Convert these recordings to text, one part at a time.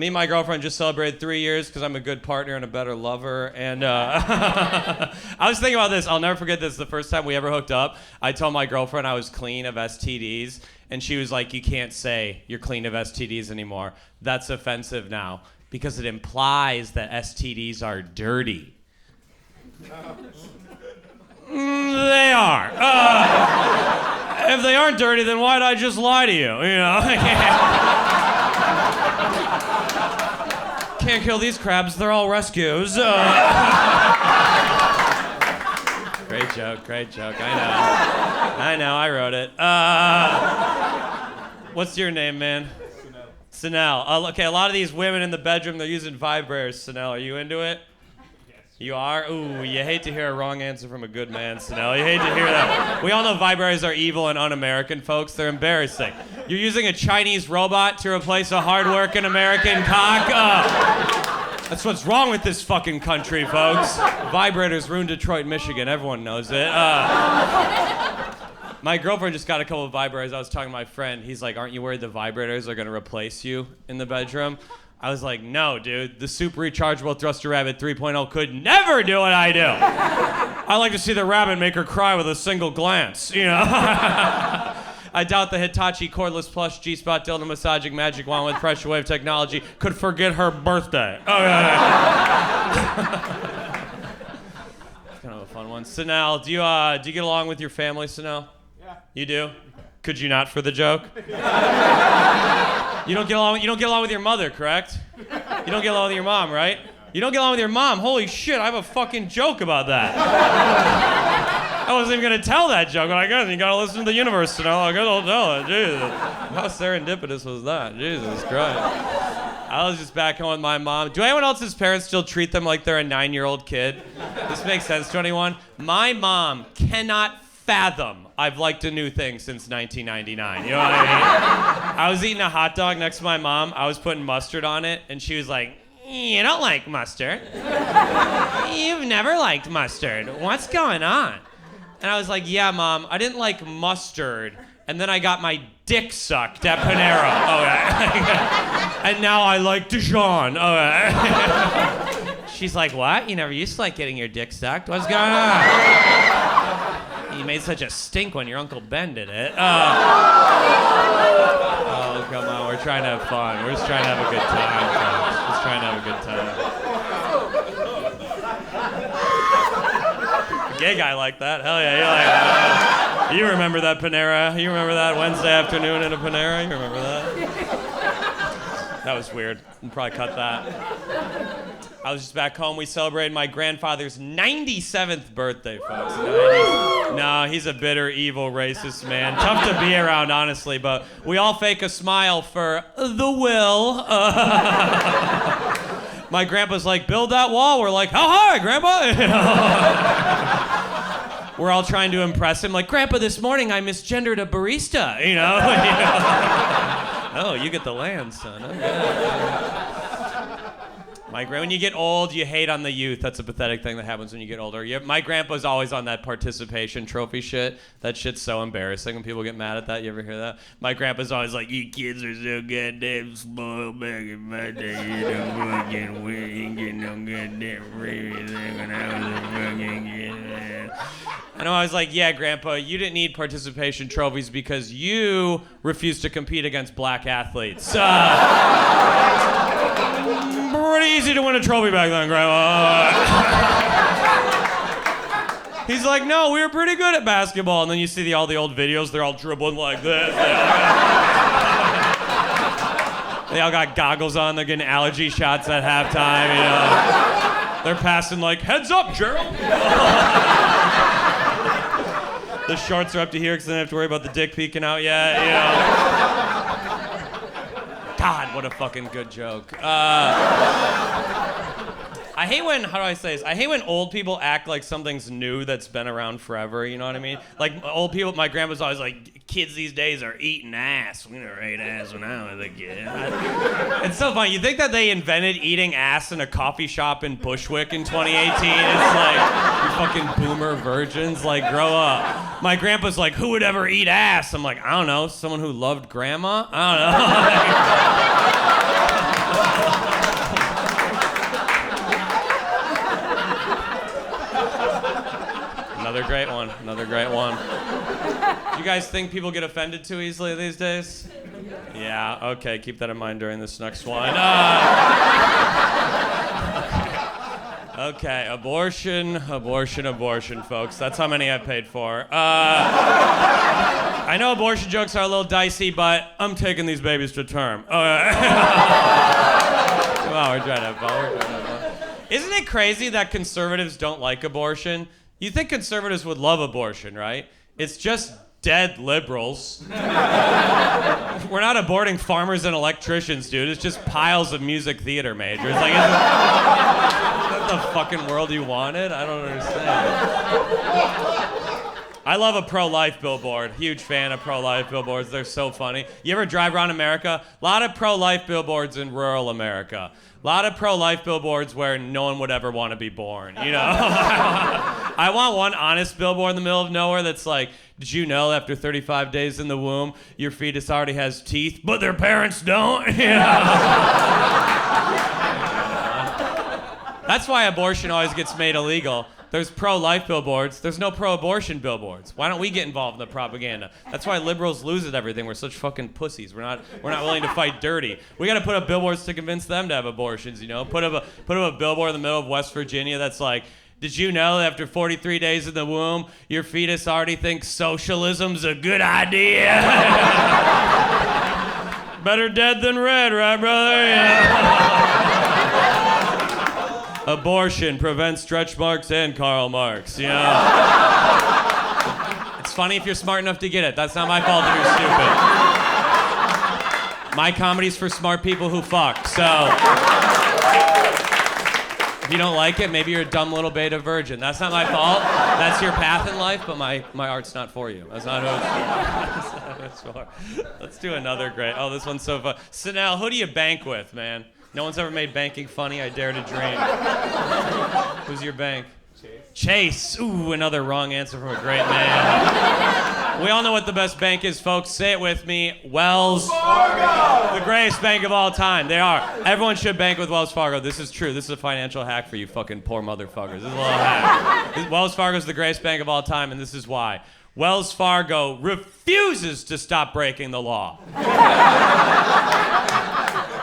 Me and my girlfriend just celebrated 3 years because I'm a good partner and a better lover. And I was thinking about this. I'll never forget this. The first time we ever hooked up, I told my girlfriend I was clean of STDs. And she was like, you can't say you're clean of STDs anymore. That's offensive now because it implies that STDs are dirty. They are. If they aren't dirty, then why'd I just lie to you? You know? Can't kill these crabs. They're all rescues. Great joke. I know. I wrote it. What's your name, man? Sanel. Okay, a lot of these women in the bedroom, they're using vibrators. Sanel, are you into it? You are? Ooh, you hate to hear a wrong answer from a good man, Sanel. You hate to hear that. We all know vibrators are evil and un-American, folks. They're embarrassing. You're using a Chinese robot to replace a hard-working American cock? That's what's wrong with this fucking country, folks. Vibrators ruined Detroit, Michigan. Everyone knows it. My girlfriend just got a couple of vibrators. I was talking to my friend. He's like, aren't you worried the vibrators are going to replace you in the bedroom? I was like, no, dude. The super rechargeable Thruster Rabbit 3.0 could never do what I do. I like to see the rabbit make her cry with a single glance, you know? I doubt the Hitachi cordless plush G-spot dildo massaging magic wand with pressure wave technology could forget her birthday. Oh, yeah. It's kind of a fun one. Sanel, do you get along with your family, Sanel? Yeah. You do? Could you not for the joke? You don't get along with your mother, correct? You don't get along with your mom, right? You don't get along with your mom. Holy shit, I have a fucking joke about that. I wasn't even gonna tell that joke, but I guess you gotta listen to the universe to know. I guess I'll tell it. Jesus. How serendipitous was that? Jesus Christ. I was just back home with my mom. Do anyone else's parents still treat them like they're a 9-year-old kid? This makes sense to anyone? My mom cannot fathom I've liked a new thing since 1999. You know what I mean? I was eating a hot dog next to my mom. I was putting mustard on it, and she was like, you don't like mustard. You've never liked mustard. What's going on? And I was like, yeah, Mom, I didn't like mustard. And then I got my dick sucked at Panera. Oh, yeah. And now I like Dijon. Oh, yeah. She's like, what? You never used to like getting your dick sucked? What's going on? You made such a stink when your Uncle Ben did it. Oh, come on. We're trying to have fun. We're just trying to have a good time, folks. Just trying to have a good time. A gay guy like that. Hell yeah, you like that. You remember that Panera? You remember that Wednesday afternoon in a Panera? You remember that? That was weird. We'll probably cut that. I was just back home. We celebrated my grandfather's 97th birthday, folks. No, he's a bitter, evil, racist man. Tough to be around, honestly, but we all fake a smile for the will. My grandpa's like, build that wall. We're like, how high, Grandpa? We're all trying to impress him. Like, Grandpa, this morning I misgendered a barista, you know? Oh, you get the land, son. Okay. When you get old, you hate on the youth. That's a pathetic thing that happens when you get older. My grandpa's always on that participation trophy shit. That shit's so embarrassing when people get mad at that. You ever hear that? My grandpa's always like, you kids are so goddamn spoiled back in my day. You don't fucking win. You get no goddamn free thing when I was a fucking kid. And I was like, yeah, Grandpa, you didn't need participation trophies because you refused to compete against black athletes. Pretty easy to win a trophy back then, Grandma. He's like, no, we were pretty good at basketball. And then you see all the old videos, they're all dribbling like this. They all got goggles on, they're getting allergy shots at halftime, you know. They're passing like, heads up, Gerald. The shorts are up to here because they don't have to worry about the dick peeking out yet, you know. God, what a fucking good joke. I hate when, how do I say this? I hate when old people act like something's new that's been around forever, you know what I mean? Like old people, my grandpa's always like, kids these days are eating ass. We never ate ass when I was a kid. It's so funny. You think that they invented eating ass in a coffee shop in Bushwick in 2018? It's like, you fucking boomer virgins, like grow up. My grandpa's like, who would ever eat ass? I'm like, I don't know, someone who loved grandma? I don't know. great one. Another great one. Do you guys think people get offended too easily these days? Yeah, okay, keep that in mind during this next one. Okay, abortion, folks. That's how many I've paid for. I know abortion jokes are a little dicey, but I'm taking these babies to term. Come on, we're trying to have fun. Isn't it crazy that conservatives don't like abortion? You think conservatives would love abortion, right? It's just dead liberals. We're not aborting farmers and electricians, dude. It's just piles of music theater majors. Like, is that the fucking world you wanted? I don't understand. I love a pro-life billboard. Huge fan of pro-life billboards. They're so funny. You ever drive around America? A lot of pro-life billboards in rural America. A lot of pro-life billboards where no one would ever want to be born, you know? I want one honest billboard in the middle of nowhere that's like, did you know after 35 days in the womb, your fetus already has teeth, but their parents don't? You know? That's why abortion always gets made illegal. There's pro-life billboards. There's no pro-abortion billboards. Why don't we get involved in the propaganda? That's why liberals lose at everything. We're such fucking pussies. We're not willing to fight dirty. We got to put up billboards to convince them to have abortions. You know, put up a billboard in the middle of West Virginia that's like, did you know that after 43 days in the womb, your fetus already thinks socialism's a good idea? Better dead than red, right, brother? Yeah. Abortion prevents stretch marks and Karl Marx, you know? It's funny if you're smart enough to get it. That's not my fault if you're stupid. My comedy's for smart people who fuck, so if you don't like it, maybe you're a dumb little beta virgin. That's not my fault. That's your path in life, but my art's not for you. That's not who it's for. Let's do another great. Oh, this one's so fun. Sanel, who do you bank with, man? No one's ever made banking funny. I dare to dream. Who's your bank? Chase. Ooh, another wrong answer from a great man. We all know what the best bank is, folks. Say it with me. Wells Fargo! The greatest bank of all time. They are. Everyone should bank with Wells Fargo. This is true. This is a financial hack for you fucking poor motherfuckers. This is a little hack. Wells Fargo is the greatest bank of all time, and this is why. Wells Fargo refuses to stop breaking the law.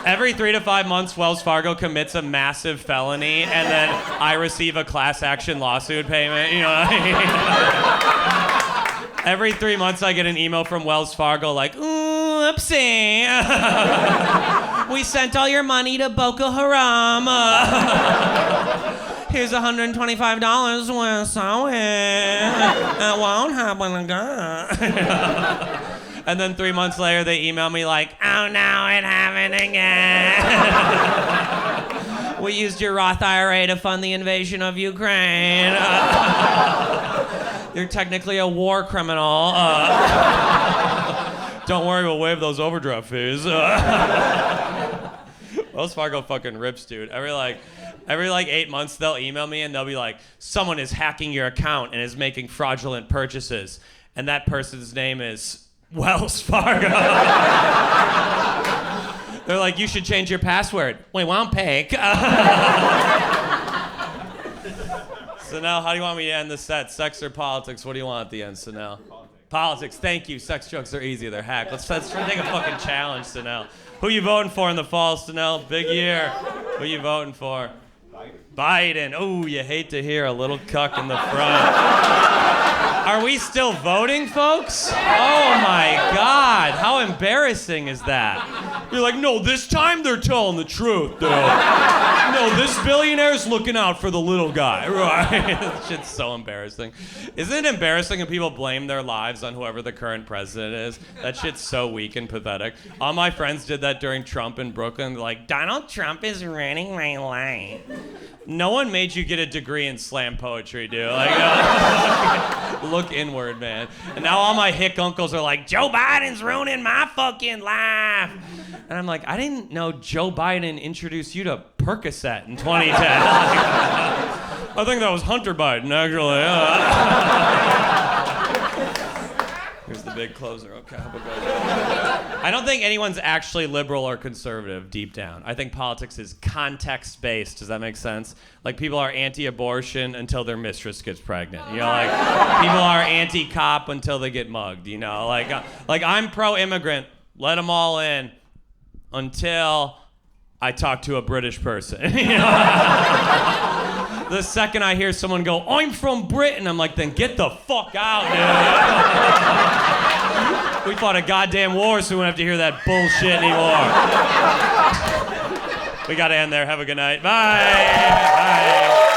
Every 3 to 5 months, Wells Fargo commits a massive felony, and then I receive a class action lawsuit payment. You know what I mean? Every 3 months, I get an email from Wells Fargo like, ooh, oopsie. We sent all your money to Boko Haram. Here's $125. We're sorry. It won't happen again. And then 3 months later, they email me like, oh no, it happened again. We used your Roth IRA to fund the invasion of Ukraine. You're technically a war criminal. Don't worry, we'll waive those overdraft fees. Wells Fargo fucking rips, dude. Every 8 months, they'll email me and they'll be like, someone is hacking your account and is making fraudulent purchases. And that person's name is Wells Fargo. They're like, you should change your password. We won't pick. So now, how do you want me to end the set? Sex or politics? What do you want at the end, Sanel? Politics. Thank you. Sex jokes are easy. They're hack. Let's take a fucking challenge, Sanel. Who you voting for in the fall, Sanel? Big year. Who you voting for? Biden. Oh, you hate to hear a little cuck in the front. Are we still voting, folks? Oh my God, how embarrassing is that? You're like, no, this time they're telling the truth, though. No, this billionaire's looking out for the little guy, right? That shit's so embarrassing. Isn't it embarrassing when people blame their lives on whoever the current president is? That shit's so weak and pathetic. All my friends did that during Trump in Brooklyn. They're like, Donald Trump is ruining my life. No one made you get a degree in slam poetry, dude. Like, look inward, man. And now all my hick uncles are like, Joe Biden's ruining my fucking life. And I'm like, I didn't know Joe Biden introduced you to Percocet in 2010. I think that was Hunter Biden, actually. Here's the big closer. Okay, how about go? I don't think anyone's actually liberal or conservative deep down. I think politics is context-based. Does that make sense? Like, people are anti-abortion until their mistress gets pregnant. You know, like, people are anti-cop until they get mugged, you know? Like I'm pro-immigrant. Let them all in until I talk to a British person. You know? The second I hear someone go, I'm from Britain, I'm like, then get the fuck out, dude. We fought a goddamn war, so we won't have to hear that bullshit anymore. We gotta end there. Have a good night. Bye. Bye.